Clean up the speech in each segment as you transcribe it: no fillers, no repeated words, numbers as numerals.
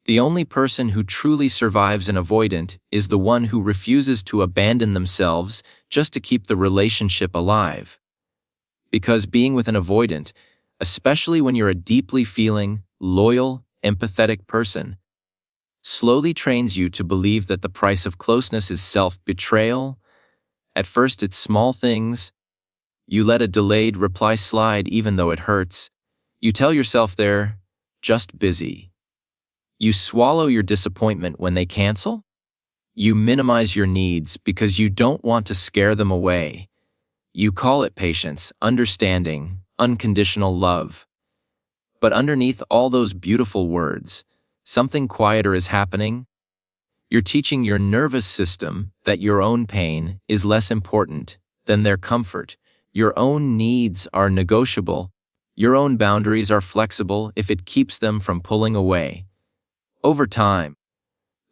The only person who truly survives an avoidant is the one who refuses to abandon themselves just to keep the relationship alive. Because being with an avoidant, especially when you're a deeply feeling, loyal, empathetic person, slowly trains you to believe that the price of closeness is self-betrayal. At first it's small things. You let a delayed reply slide even though it hurts. You tell yourself they're just busy. You swallow your disappointment when they cancel. You minimize your needs because you don't want to scare them away. You call it patience, understanding, unconditional love. But underneath all those beautiful words, something quieter is happening. You're teaching your nervous system that your own pain is less important than their comfort. Your own needs are negotiable. Your own boundaries are flexible if it keeps them from pulling away. Over time,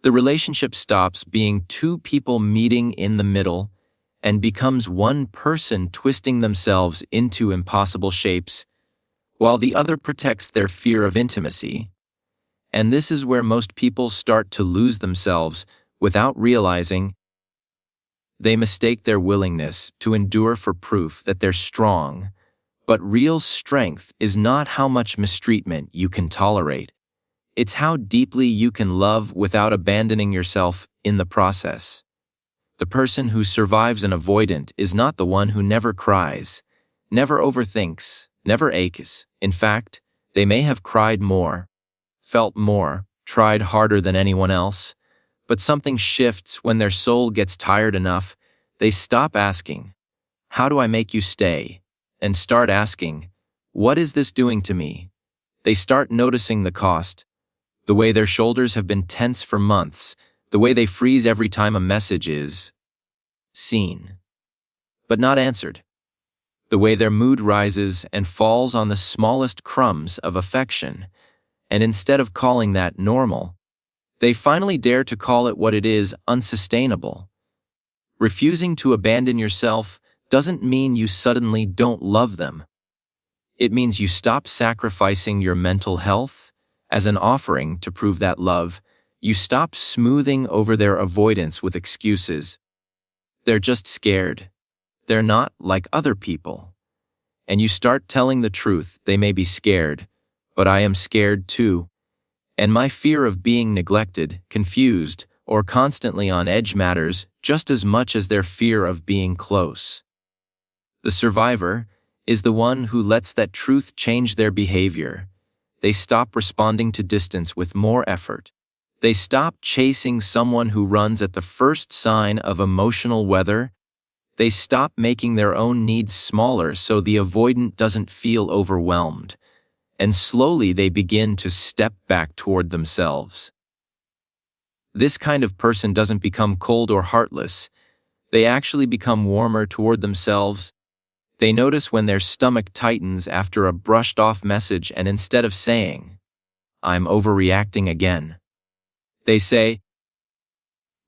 the relationship stops being two people meeting in the middle and becomes one person twisting themselves into impossible shapes, while the other protects their fear of intimacy. And this is where most people start to lose themselves without realizing. They mistake their willingness to endure for proof that they're strong, but real strength is not how much mistreatment you can tolerate. It's how deeply you can love without abandoning yourself in the process. The person who survives an avoidant is not the one who never cries, never overthinks, never aches. In fact, they may have cried more, felt more, tried harder than anyone else, but something shifts when their soul gets tired enough. They stop asking, "How do I make you stay?" and start asking, "What is this doing to me?" They start noticing the cost. The way their shoulders have been tense for months, the way they freeze every time a message is seen, but not answered, the way their mood rises and falls on the smallest crumbs of affection, and instead of calling that normal, they finally dare to call it what it is: unsustainable. Refusing to abandon yourself doesn't mean you suddenly don't love them. It means you stop sacrificing your mental health as an offering to prove that love. You stop smoothing over their avoidance with excuses. They're just scared. They're not like other people. And you start telling the truth. They may be scared, but I am scared too. And my fear of being neglected, confused, or constantly on edge matters just as much as their fear of being close. The survivor is the one who lets that truth change their behavior. They stop responding to distance with more effort. They stop chasing someone who runs at the first sign of emotional weather. They stop making their own needs smaller so the avoidant doesn't feel overwhelmed. And slowly they begin to step back toward themselves. This kind of person doesn't become cold or heartless. They actually become warmer toward themselves. They notice when their stomach tightens after a brushed-off message, and instead of saying, "I'm overreacting again," they say,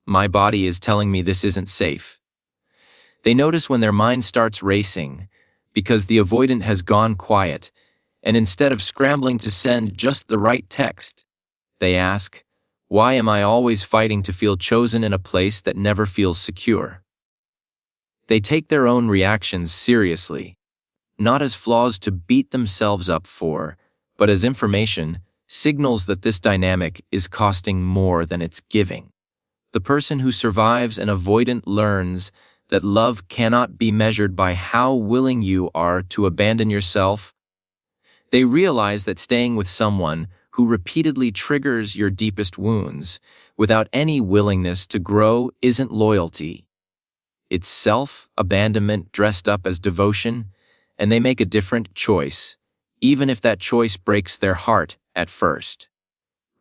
"My body is telling me this isn't safe." They notice when their mind starts racing because the avoidant has gone quiet, and instead of scrambling to send just the right text, they ask, "Why am I always fighting to feel chosen in a place that never feels secure?" They take their own reactions seriously, not as flaws to beat themselves up for, but as information, signals that this dynamic is costing more than it's giving. The person who survives an avoidant learns that love cannot be measured by how willing you are to abandon yourself. They realize that staying with someone who repeatedly triggers your deepest wounds without any willingness to grow isn't loyalty. It's self-abandonment dressed up as devotion, and they make a different choice, even if that choice breaks their heart at first.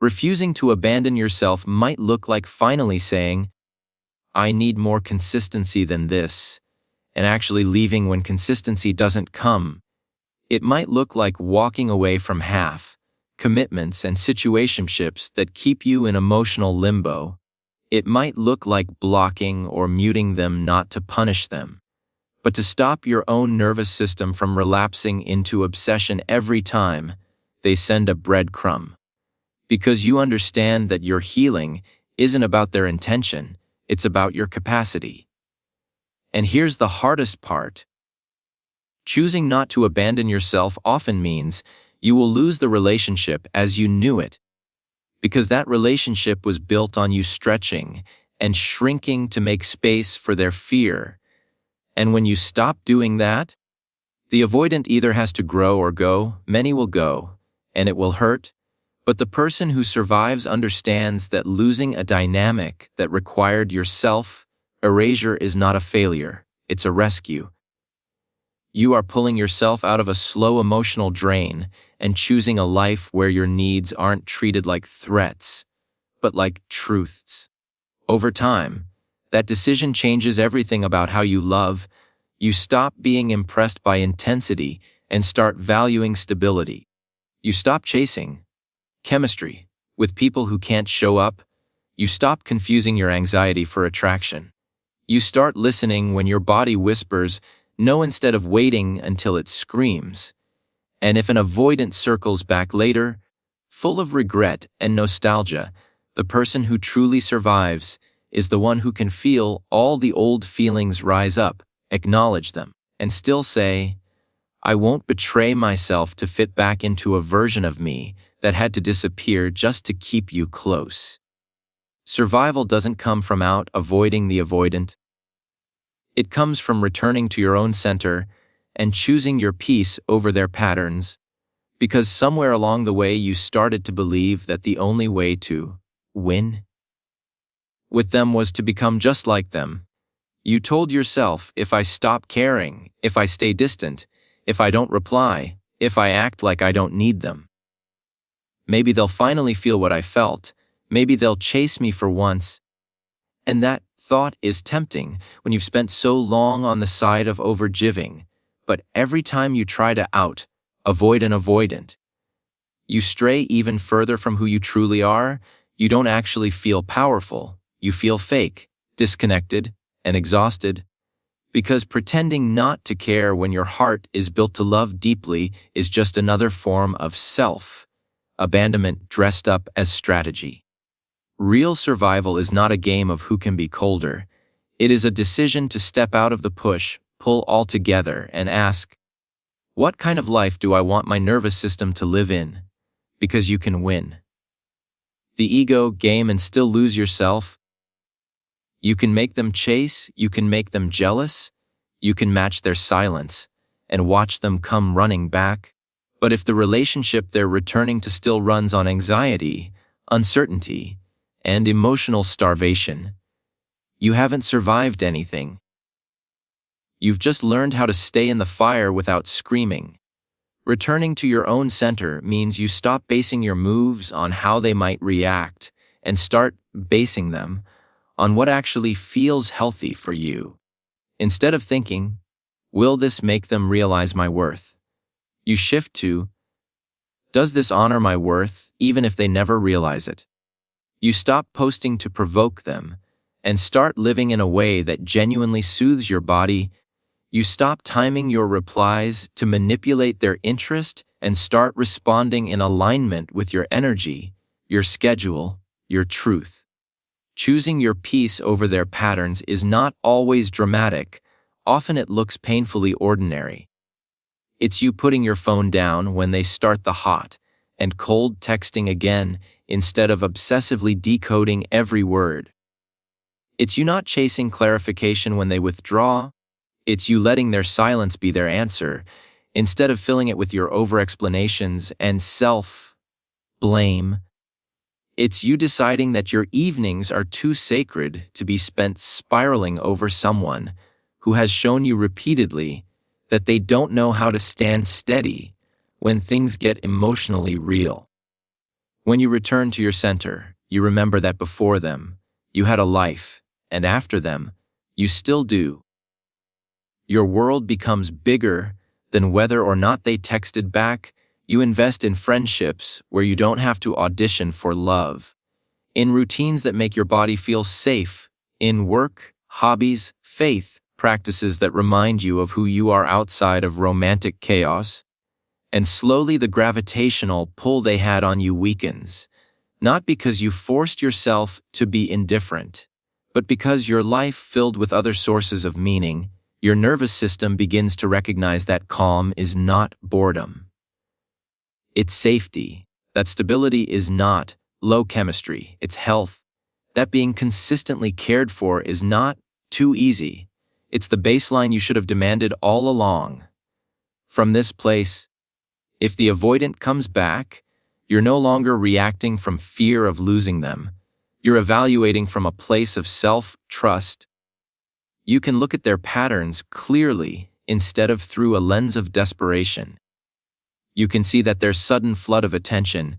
Refusing to abandon yourself might look like finally saying, "I need more consistency than this," and actually leaving when consistency doesn't come. It might look like walking away from commitments and situationships that keep you in emotional limbo. It might look like blocking or muting them, not to punish them, but to stop your own nervous system from relapsing into obsession every time they send a breadcrumb. Because you understand that your healing isn't about their intention, it's about your capacity. And here's the hardest part. Choosing not to abandon yourself often means you will lose the relationship as you knew it, because that relationship was built on you stretching and shrinking to make space for their fear. And when you stop doing that, the avoidant either has to grow or go. Many will go, and it will hurt, but the person who survives understands that losing a dynamic that required your self-erasure is not a failure, it's a rescue. You are pulling yourself out of a slow emotional drain and choosing a life where your needs aren't treated like threats, but like truths. Over time, that decision changes everything about how you love. You stop being impressed by intensity and start valuing stability. You stop chasing chemistry with people who can't show up. You stop confusing your anxiety for attraction. You start listening when your body whispers no instead of waiting until it screams. And if an avoidant circles back later, full of regret and nostalgia, the person who truly survives is the one who can feel all the old feelings rise up, acknowledge them, and still say, I won't betray myself to fit back into a version of me that had to disappear just to keep you close. Survival doesn't come from avoiding the avoidant. It comes from returning to your own center and choosing your peace over their patterns, because somewhere along the way you started to believe that the only way to win with them was to become just like them. You told yourself, if I stop caring, if I stay distant, if I don't reply, if I act like I don't need them, maybe they'll finally feel what I felt, maybe they'll chase me for once. And that thought is tempting when you've spent so long on the side of overgiving, but every time you try to avoid an avoidant, you stray even further from who you truly are. You don't actually feel powerful. You feel fake, disconnected, and exhausted, because pretending not to care when your heart is built to love deeply is just another form of self-abandonment dressed up as strategy. Real survival is not a game of who can be colder. It is a decision to step out of the push-pull altogether and ask, what kind of life do I want my nervous system to live in? Because you can win the ego game and still lose yourself. You can make them chase, you can make them jealous, you can match their silence and watch them come running back. But if the relationship they're returning to still runs on anxiety, uncertainty, and emotional starvation, you haven't survived anything. You've just learned how to stay in the fire without screaming. Returning to your own center means you stop basing your moves on how they might react and start basing them on what actually feels healthy for you. Instead of thinking, will this make them realize my worth? You shift to, does this honor my worth even if they never realize it? You stop posting to provoke them and start living in a way that genuinely soothes your body. You stop timing your replies to manipulate their interest and start responding in alignment with your energy, your schedule, your truth. Choosing your peace over their patterns is not always dramatic. Often it looks painfully ordinary. It's you putting your phone down when they start the hot and cold texting again instead of obsessively decoding every word. It's you not chasing clarification when they withdraw. It's you letting their silence be their answer instead of filling it with your over-explanations and self-blame. It's you deciding that your evenings are too sacred to be spent spiraling over someone who has shown you repeatedly that they don't know how to stand steady when things get emotionally real. When you return to your center, you remember that before them, you had a life, and after them, you still do. Your world becomes bigger than whether or not they texted back. You invest in friendships where you don't have to audition for love, in routines that make your body feel safe, in work, hobbies, faith, practices that remind you of who you are outside of romantic chaos, and slowly the gravitational pull they had on you weakens, Not because you forced yourself to be indifferent, but because your life filled with other sources of meaning, your nervous system begins to recognize that calm is not boredom. It's safety. That stability is not low chemistry, it's health. That being consistently cared for is not too easy. It's the baseline you should have demanded all along. From this place, if the avoidant comes back, you're no longer reacting from fear of losing them. You're evaluating from a place of self-trust. You can look at their patterns clearly instead of through a lens of desperation. You can see that their sudden flood of attention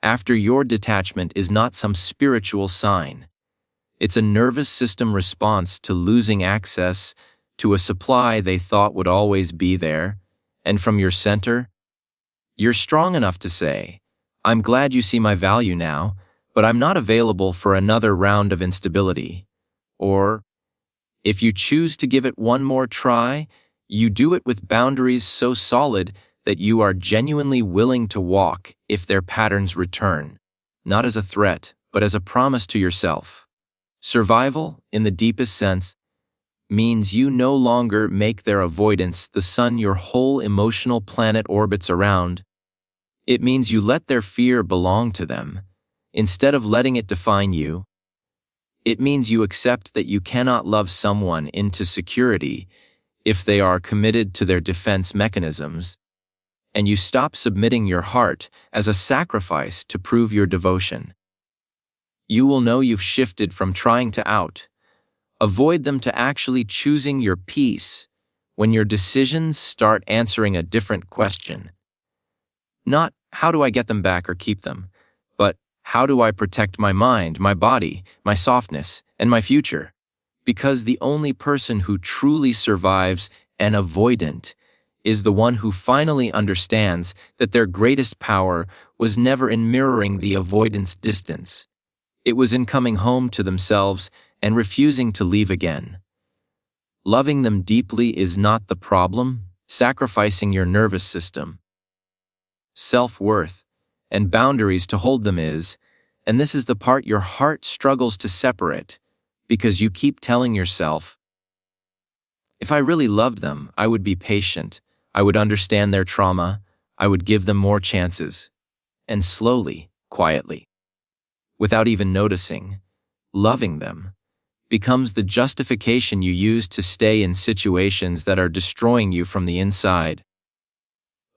after your detachment is not some spiritual sign. It's a nervous system response to losing access to a supply they thought would always be there, and from your center, you're strong enough to say, "I'm glad you see my value now, but I'm not available for another round of instability." Or, if you choose to give it one more try, you do it with boundaries so solid that you are genuinely willing to walk if their patterns return, not as a threat, but as a promise to yourself. Survival, in the deepest sense, means you no longer make their avoidance the sun your whole emotional planet orbits around. It means you let their fear belong to them, instead of letting it define you. It means you accept that you cannot love someone into security if they are committed to their defense mechanisms, and you stop submitting your heart as a sacrifice to prove your devotion. You will know you've shifted from trying to avoid them to actually choosing your peace when your decisions start answering a different question. Not, how do I get them back or keep them, but how do I protect my mind, my body, my softness, and my future? Because the only person who truly survives an avoidant is the one who finally understands that their greatest power was never in mirroring the avoidant's distance. It was in coming home to themselves and refusing to leave again. Loving them deeply is not the problem, sacrificing your nervous system, self-worth, and boundaries to hold them is, and this is the part your heart struggles to separate, because you keep telling yourself, if I really loved them, I would be patient, I would understand their trauma, I would give them more chances. And slowly, quietly, without even noticing, loving them becomes the justification you use to stay in situations that are destroying you from the inside.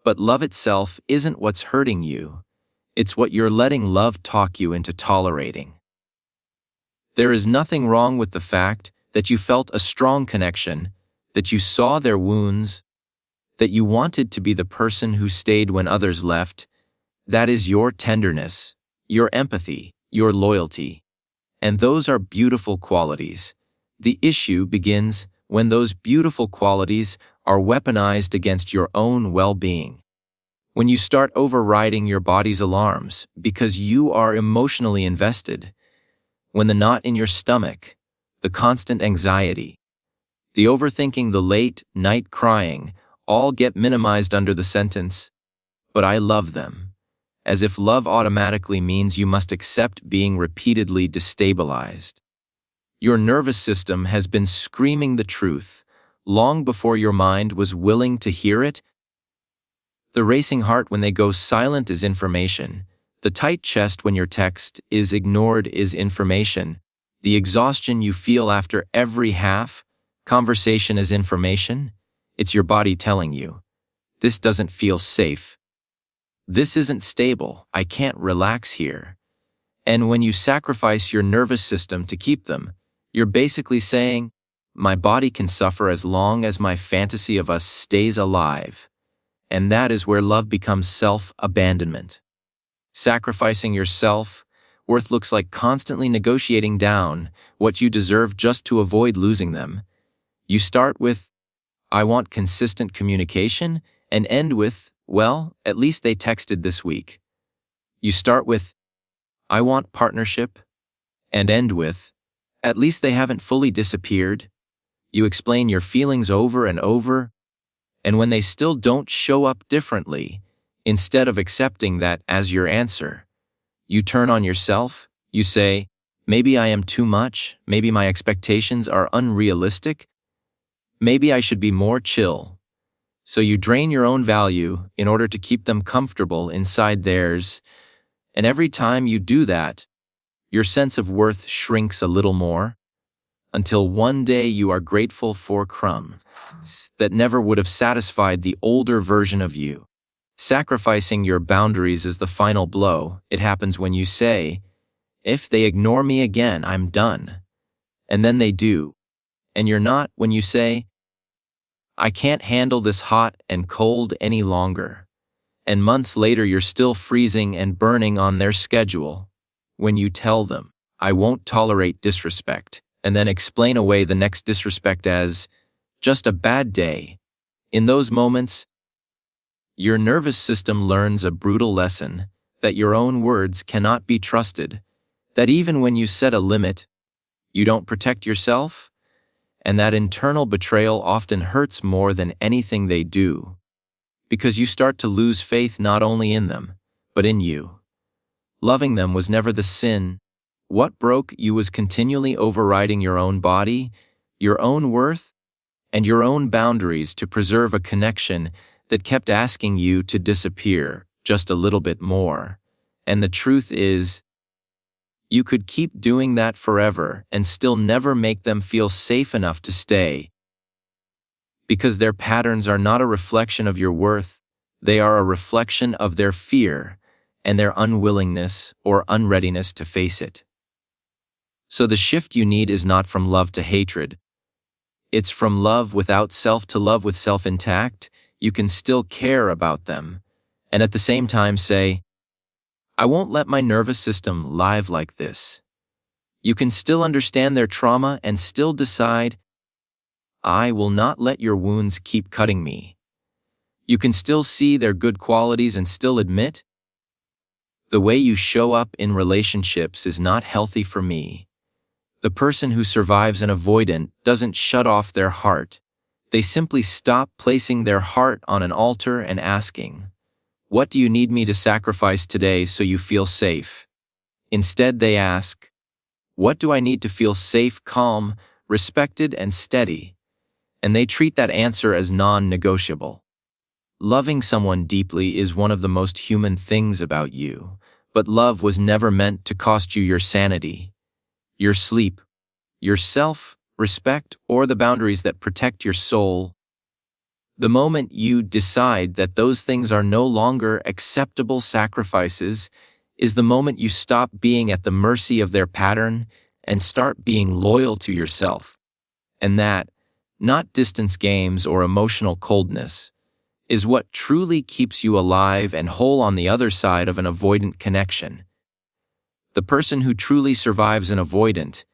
But love itself isn't what's hurting you, it's what you're letting love talk you into tolerating. There is nothing wrong with the fact that you felt a strong connection, that you saw their wounds, that you wanted to be the person who stayed when others left. That is your tenderness, your empathy, your loyalty. And those are beautiful qualities. The issue begins when those beautiful qualities are weaponized against your own well-being. When you start overriding your body's alarms because you are emotionally invested. When the knot in your stomach, the constant anxiety, the overthinking, the late night crying, all get minimized under the sentence, "But I love them." As if love automatically means you must accept being repeatedly destabilized. Your nervous system has been screaming the truth long before your mind was willing to hear it. The racing heart when they go silent is information. The tight chest when your text is ignored is information. The exhaustion you feel after every half conversation is information. It's your body telling you, this doesn't feel safe. This isn't stable, I can't relax here. And when you sacrifice your nervous system to keep them, you're basically saying, my body can suffer as long as my fantasy of us stays alive. And that is where love becomes self-abandonment. Sacrificing your self-worth looks like constantly negotiating down what you deserve just to avoid losing them. You start with, I want consistent communication, and end with, well, at least they texted this week. You start with, I want partnership, and end with, at least they haven't fully disappeared. You explain your feelings over and over, and when they still don't show up differently, instead of accepting that as your answer, You turn on yourself, you say, maybe I am too much, maybe my expectations are unrealistic, maybe I should be more chill. So you drain your own value in order to keep them comfortable inside theirs, and every time you do that, your sense of worth shrinks a little more, until one day you are grateful for crumbs that never would have satisfied the older version of you. Sacrificing your boundaries is the final blow. It happens when you say, if they ignore me again, I'm done. And then they do. And you're not when you say, I can't handle this hot and cold any longer. And months later you're still freezing and burning on their schedule. When you tell them, I won't tolerate disrespect, and then explain away the next disrespect as just a bad day. In those moments, your nervous system learns a brutal lesson, that your own words cannot be trusted, that even when you set a limit, you don't protect yourself, and that internal betrayal often hurts more than anything they do, because you start to lose faith not only in them, but in you. Loving them was never the sin. What broke you was continually overriding your own body, your own worth, and your own boundaries to preserve a connection that kept asking you to disappear just a little bit more. And the truth is, you could keep doing that forever and still never make them feel safe enough to stay. Because their patterns are not a reflection of your worth, they are a reflection of their fear and their unwillingness or unreadiness to face it. So the shift you need is not from love to hatred. It's from love without self to love with self intact. You can still care about them, and at the same time say, I won't let my nervous system live like this. You can still understand their trauma and still decide, I will not let your wounds keep cutting me. You can still see their good qualities and still admit, the way you show up in relationships is not healthy for me. The person who survives an avoidant doesn't shut off their heart. They simply stop placing their heart on an altar and asking, what do you need me to sacrifice today so you feel safe? Instead, they ask, what do I need to feel safe, calm, respected, and steady? And they treat that answer as non-negotiable. Loving someone deeply is one of the most human things about you, but love was never meant to cost you your sanity, your sleep, your self-respect, or the boundaries that protect your soul. The moment you decide that those things are no longer acceptable sacrifices is the moment you stop being at the mercy of their pattern and start being loyal to yourself. And that, not distance games or emotional coldness, is what truly keeps you alive and whole on the other side of an avoidant connection. The person who truly survives an avoidant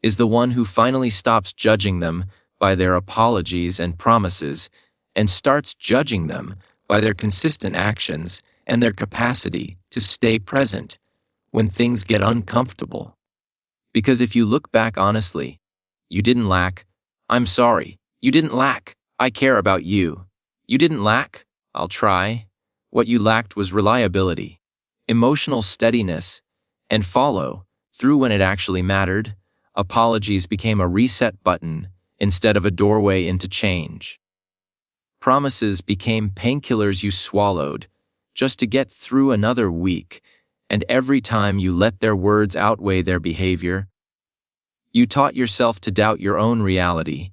is the one who finally stops judging them by their apologies and promises and starts judging them by their consistent actions and their capacity to stay present when things get uncomfortable. Because if you look back honestly, you didn't lack, I'm sorry. You didn't lack, I care about you. You didn't lack, I'll try. What you lacked was reliability, emotional steadiness, and follow through when it actually mattered. Apologies became a reset button instead of a doorway into change. Promises became painkillers you swallowed just to get through another week, and every time you let their words outweigh their behavior, you taught yourself to doubt your own reality.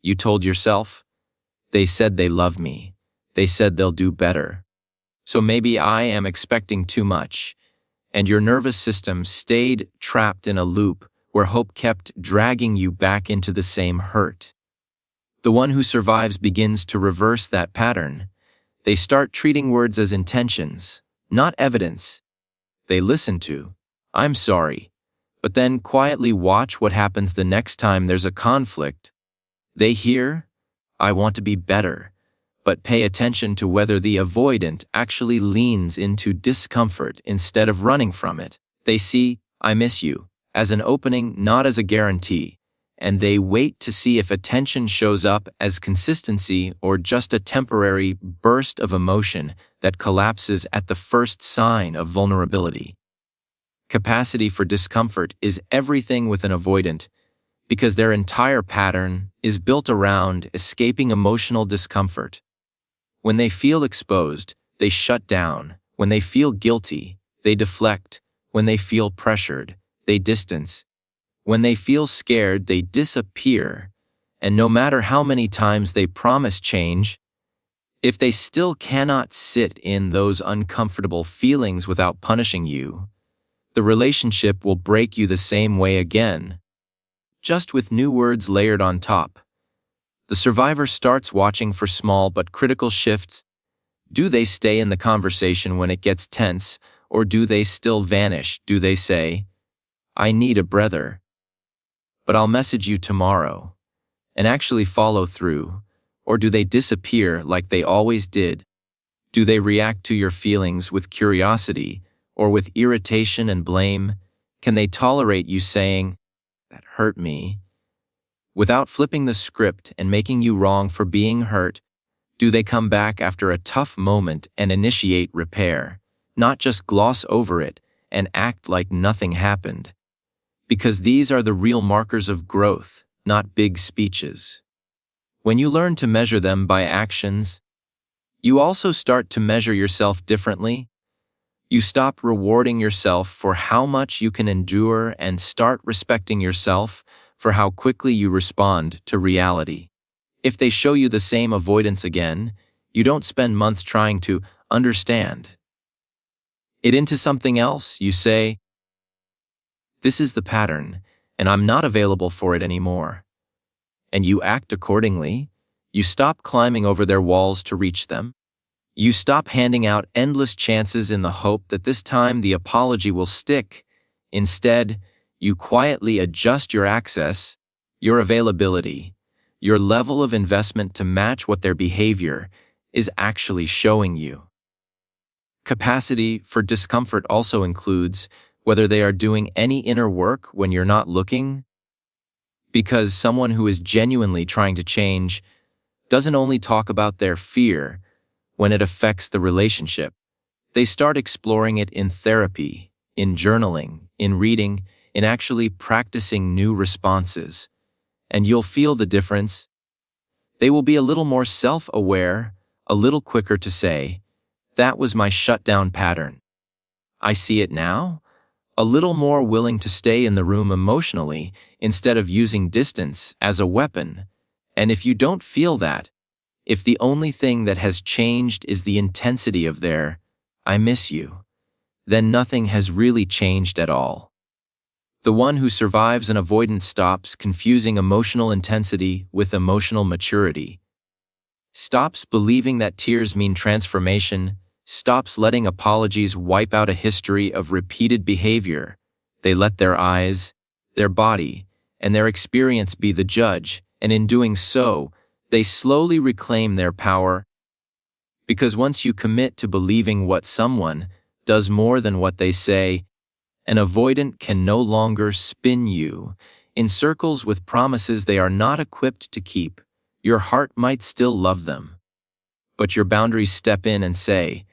You told yourself, they said they love me. They said they'll do better. So maybe I am expecting too much. And your nervous system stayed trapped in a loop where hope kept dragging you back into the same hurt. The one who survives begins to reverse that pattern. They start treating words as intentions, not evidence. They listen to, I'm sorry, but then quietly watch what happens the next time there's a conflict. They hear, I want to be better, but pay attention to whether the avoidant actually leans into discomfort instead of running from it. They see, I miss you, as an opening, not as a guarantee, and they wait to see if attention shows up as consistency or just a temporary burst of emotion that collapses at the first sign of vulnerability. Capacity for discomfort is everything with an avoidant, because their entire pattern is built around escaping emotional discomfort. When they feel exposed, they shut down. When they feel guilty, they deflect. When they feel pressured, they distance. When they feel scared, they disappear. And no matter how many times they promise change, if they still cannot sit in those uncomfortable feelings without punishing you, the relationship will break you the same way again, just with new words layered on top. The survivor starts watching for small but critical shifts. Do they stay in the conversation when it gets tense, or do they still vanish? Do they say, "I need a breather, but I'll message you tomorrow," and actually follow through? Or do they disappear like they always did? Do they react to your feelings with curiosity or with irritation and blame? Can they tolerate you saying, "That hurt me," without flipping the script and making you wrong for being hurt? Do they come back after a tough moment and initiate repair, not just gloss over it and act like nothing happened? Because these are the real markers of growth, not big speeches. When you learn to measure them by actions, you also start to measure yourself differently. You stop rewarding yourself for how much you can endure and start respecting yourself for how quickly you respond to reality. If they show you the same avoidance again, you don't spend months trying to understand it into something else. You say, "This is the pattern, and I'm not available for it anymore." And you act accordingly. You stop climbing over their walls to reach them. You stop handing out endless chances in the hope that this time the apology will stick. Instead, you quietly adjust your access, your availability, your level of investment to match what their behavior is actually showing you. Capacity for discomfort also includes whether they are doing any inner work when you're not looking. Because someone who is genuinely trying to change doesn't only talk about their fear when it affects the relationship. They start exploring it in therapy, in journaling, in reading, in actually practicing new responses. And you'll feel the difference. They will be a little more self-aware, a little quicker to say, "That was my shutdown pattern. I see it now." A little more willing to stay in the room emotionally instead of using distance as a weapon. And if you don't feel that, if the only thing that has changed is the intensity of their "I miss you," then nothing has really changed at all. The one who survives an avoidance stops confusing emotional intensity with emotional maturity, stops believing that tears mean transformation, stops letting apologies wipe out a history of repeated behavior. They let their eyes, their body, and their experience be the judge, and in doing so, they slowly reclaim their power. Because once you commit to believing what someone does more than what they say, an avoidant can no longer spin you in circles with promises they are not equipped to keep. Your heart might still love them, but your boundaries step in and say,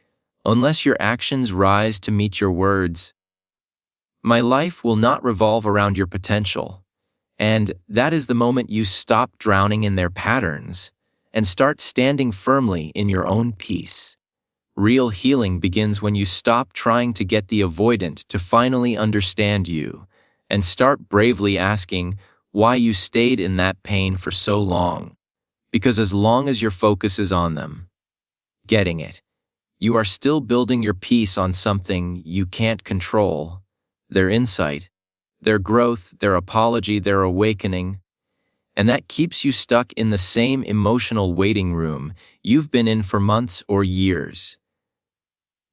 "Unless your actions rise to meet your words, my life will not revolve around your potential." And that is the moment you stop drowning in their patterns and start standing firmly in your own peace. Real healing begins when you stop trying to get the avoidant to finally understand you and start bravely asking why you stayed in that pain for so long. Because as long as your focus is on them getting it, you are still building your peace on something you can't control: their insight, their growth, their apology, their awakening. And that keeps you stuck in the same emotional waiting room you've been in for months or years.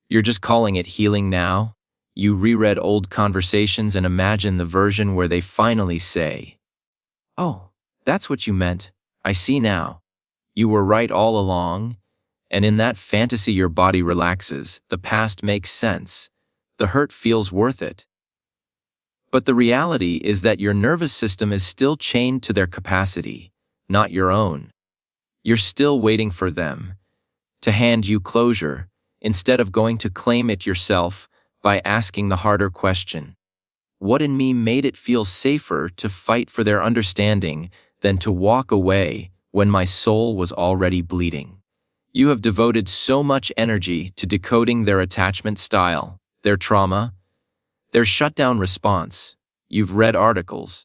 You're just calling it healing now. You reread old conversations and imagine the version where they finally say, "Oh, that's what you meant. I see now. You were right all along." And in that fantasy your body relaxes, the past makes sense, the hurt feels worth it. But the reality is that your nervous system is still chained to their capacity, not your own. You're still waiting for them to hand you closure, instead of going to claim it yourself by asking the harder question. What in me made it feel safer to fight for their understanding than to walk away when my soul was already bleeding? You have devoted so much energy to decoding their attachment style, their trauma, their shutdown response. You've read articles,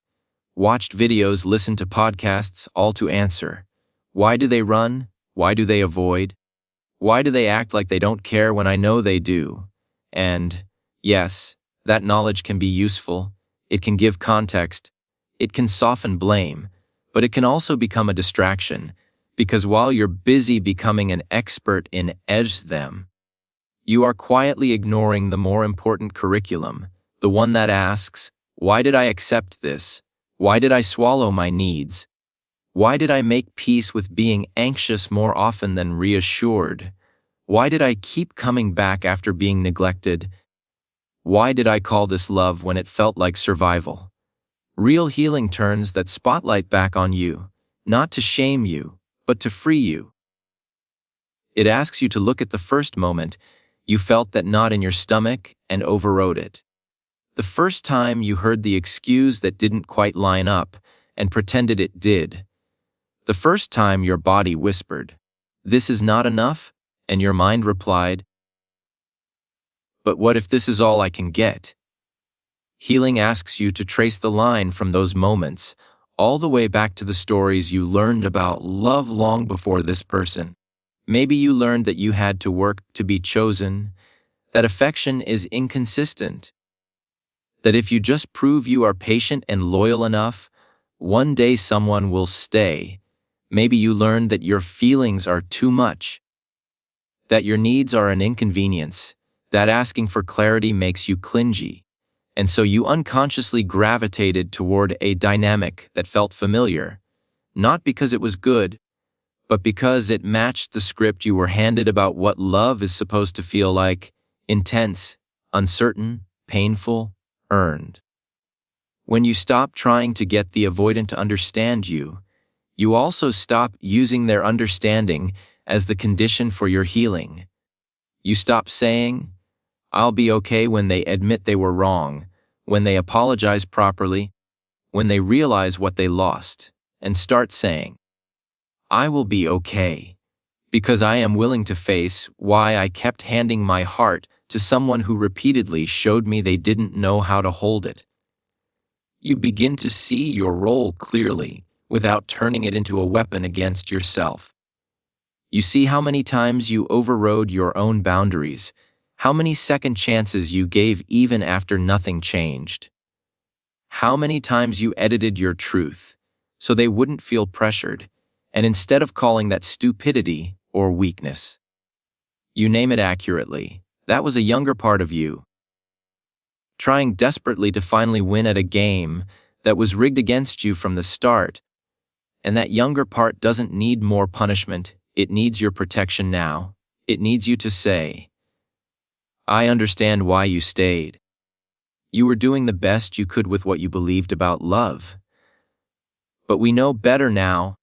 watched videos, listened to podcasts, all to answer. Why do they run? Why do they avoid? Why do they act like they don't care when I know they do? And, yes, that knowledge can be useful. It can give context. It can soften blame, but it can also become a distraction, because while you're busy becoming an expert in edge them, you are quietly ignoring the more important curriculum, the one that asks, why did I accept this? Why did I swallow my needs? Why did I make peace with being anxious more often than reassured? Why did I keep coming back after being neglected? Why did I call this love when it felt like survival? Real healing turns that spotlight back on you, not to shame you, but to free you. It asks you to look at the first moment you felt that knot in your stomach and overrode it. The first time you heard the excuse that didn't quite line up and pretended it did. The first time your body whispered, "This is not enough," and your mind replied, "But what if this is all I can get?" Healing asks you to trace the line from those moments all the way back to the stories you learned about love long before this person. Maybe you learned that you had to work to be chosen, that affection is inconsistent, that if you just prove you are patient and loyal enough, one day someone will stay. Maybe you learned that your feelings are too much, that your needs are an inconvenience, that asking for clarity makes you clingy, and so you unconsciously gravitated toward a dynamic that felt familiar, not because it was good, but because it matched the script you were handed about what love is supposed to feel like: intense, uncertain, painful, earned. When you stop trying to get the avoidant to understand you, you also stop using their understanding as the condition for your healing. You stop saying, "I'll be okay," when they admit they were wrong, when they apologize properly, when they realize what they lost, and start saying, "I will be okay, because I am willing to face why I kept handing my heart to someone who repeatedly showed me they didn't know how to hold it." You begin to see your role clearly without turning it into a weapon against yourself. You see how many times you overrode your own boundaries, how many second chances you gave even after nothing changed, how many times you edited your truth so they wouldn't feel pressured, and instead of calling that stupidity or weakness, you name it accurately. That was a younger part of you, trying desperately to finally win at a game that was rigged against you from the start. And that younger part doesn't need more punishment, it needs your protection now. It needs you to say, "I understand why you stayed. You were doing the best you could with what you believed about love. But we know better now,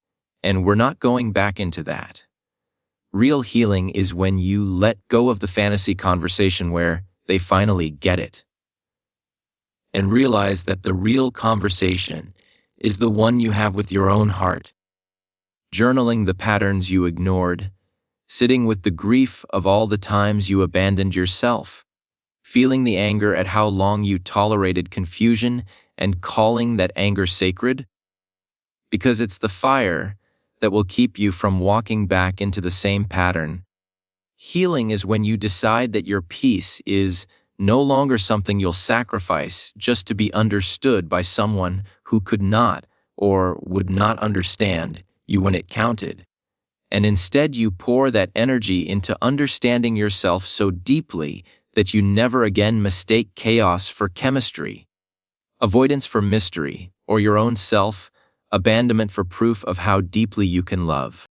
and we're not going back into that." Real healing is when you let go of the fantasy conversation where they finally get it, and realize that the real conversation is the one you have with your own heart. Journaling the patterns you ignored, sitting with the grief of all the times you abandoned yourself, feeling the anger at how long you tolerated confusion, and calling that anger sacred, because it's the fire that will keep you from walking back into the same pattern. Healing is when you decide that your peace is no longer something you'll sacrifice just to be understood by someone who could not or would not understand you when it counted. And instead you pour that energy into understanding yourself so deeply that you never again mistake chaos for chemistry, avoidance for mystery, or your own self, abandonment for proof of how deeply you can love.